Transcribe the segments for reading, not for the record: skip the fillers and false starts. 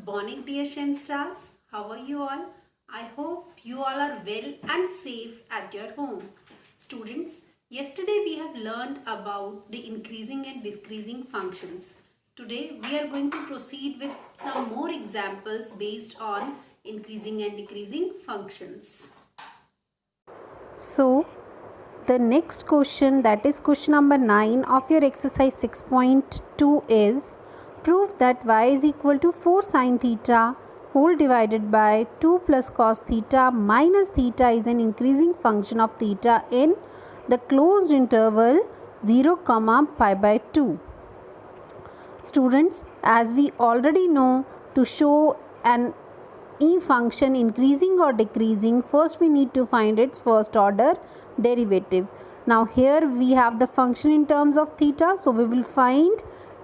Morning dear Shen Stars, how are you all? I hope you all are well and safe at your home. Students, yesterday we have learned about the increasing and decreasing functions. Today we are going to proceed with some more examples based on increasing and decreasing functions. So, the next question, that is question number 9 of your exercise 6.2 is prove that y is equal to 4 sin theta whole divided by 2 plus cos theta minus theta is an increasing function of theta in the closed interval 0, pi by 2. Students, as we already know, to show an function increasing or decreasing, first we need to find its first order derivative. Now here we have the function in terms of theta, so we will find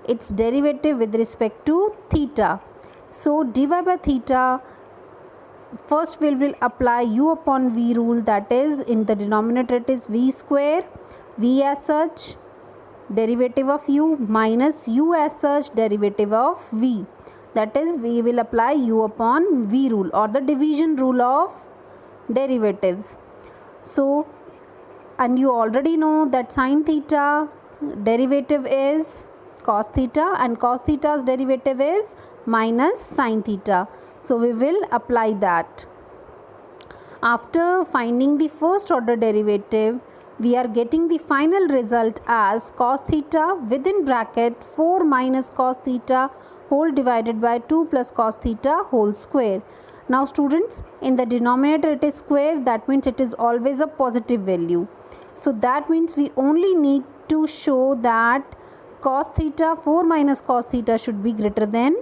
its derivative with respect to theta. So dy by theta, first we will apply u upon v rule, that is in the denominator it is v square, v as such derivative of u minus u as such derivative of v. That is, we will apply u upon v rule or the division rule of derivatives. So, and you already know that sin theta derivative is cos theta and cos theta's derivative is minus sin theta. So, we will apply that. After finding the first order derivative, we are getting the final result as cos theta within bracket 4 minus cos theta whole divided by 2 plus cos theta whole square. Now students, in the denominator it is square, that means it is always a positive value. So that means we only need to show that cos theta 4 minus cos theta should be greater than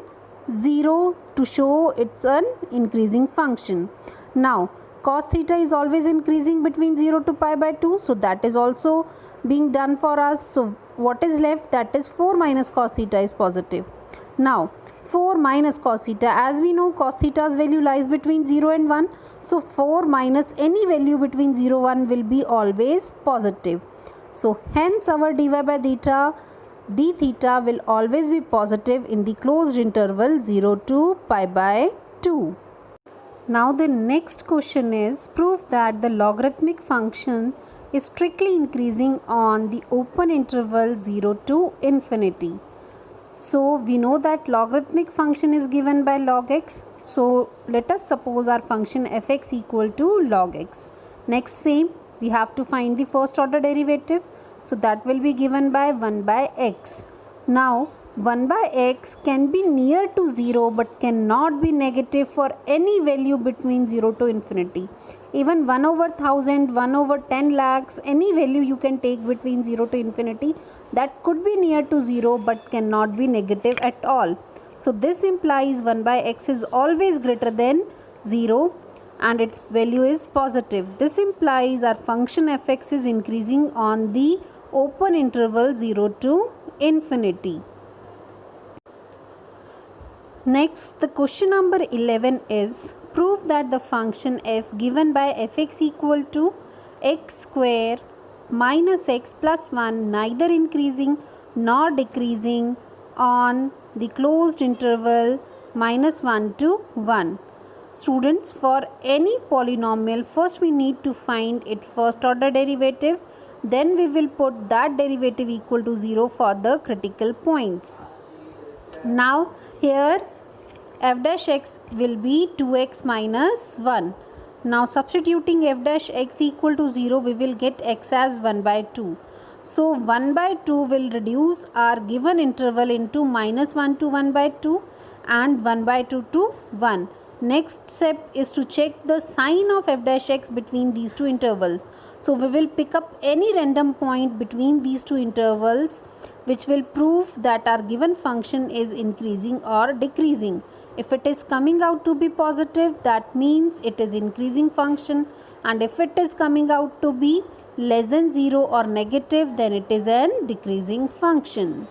0 to show it's an increasing function. Now cos theta is always increasing between 0 to pi by 2, so that is also being done for us. So what is left, that is 4 minus cos theta is positive. Now 4 minus cos theta, as we know cos theta's value lies between 0 and 1, so 4 minus any value between 0 and 1 will be always positive. So hence our dy by theta d theta will always be positive in the closed interval 0 to pi by 2. Now the next question is prove that the logarithmic function is strictly increasing on the open interval 0 to infinity. So we know that logarithmic function is given by log x. So let us suppose our function fx equal to log x. Next same, we have to find the first order derivative. So that will be given by 1 by x. Now 1 by x can be near to 0 but cannot be negative for any value between 0 to infinity. Even 1 over 1000, 1 over 10 lakhs, any value you can take between 0 to infinity, that could be near to 0 but cannot be negative at all. So this implies 1 by x is always greater than 0 and its value is positive. This implies our function fx is increasing on the open interval 0 to infinity. Next, the question number 11 is prove that the function f given by fx equal to x square minus x plus 1 neither increasing nor decreasing on the closed interval minus 1 to 1. Students, for any polynomial, first we need to find its first order derivative, then we will put that derivative equal to 0 for the critical points. Now here f dash x will be 2x minus 1. Now substituting f dash x equal to 0, we will get x as 1 by 2. So 1 by 2 will reduce our given interval into minus 1 to 1 by 2 and 1 by 2 to 1. Next step is to check the sign of f dash x between these two intervals. So we will pick up any random point between these two intervals which will prove that our given function is increasing or decreasing. If it is coming out to be positive, that means it is increasing function, and if it is coming out to be less than 0 or negative, then it is an decreasing function.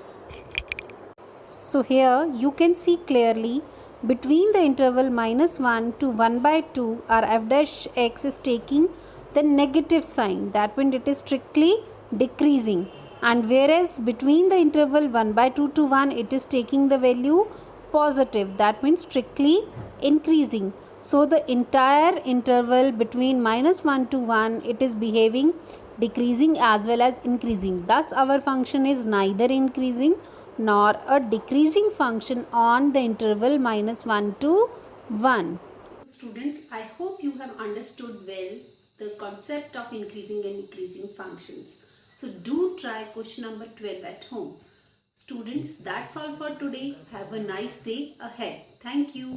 So here you can see clearly between the interval minus 1 to 1 by 2 our f dash x is taking the negative sign, that means it is strictly decreasing, and whereas between the interval 1 by 2 to 1 it is taking the value positive, that means strictly increasing. So the entire interval between -1 to 1, it is behaving decreasing as well as increasing. Thus our function is neither increasing nor a decreasing function on the interval -1 to 1. Students, I hope you have understood well the concept of increasing and decreasing functions. So do try question number 12 at home. Students, that's all for today. Have a nice day ahead. Thank you.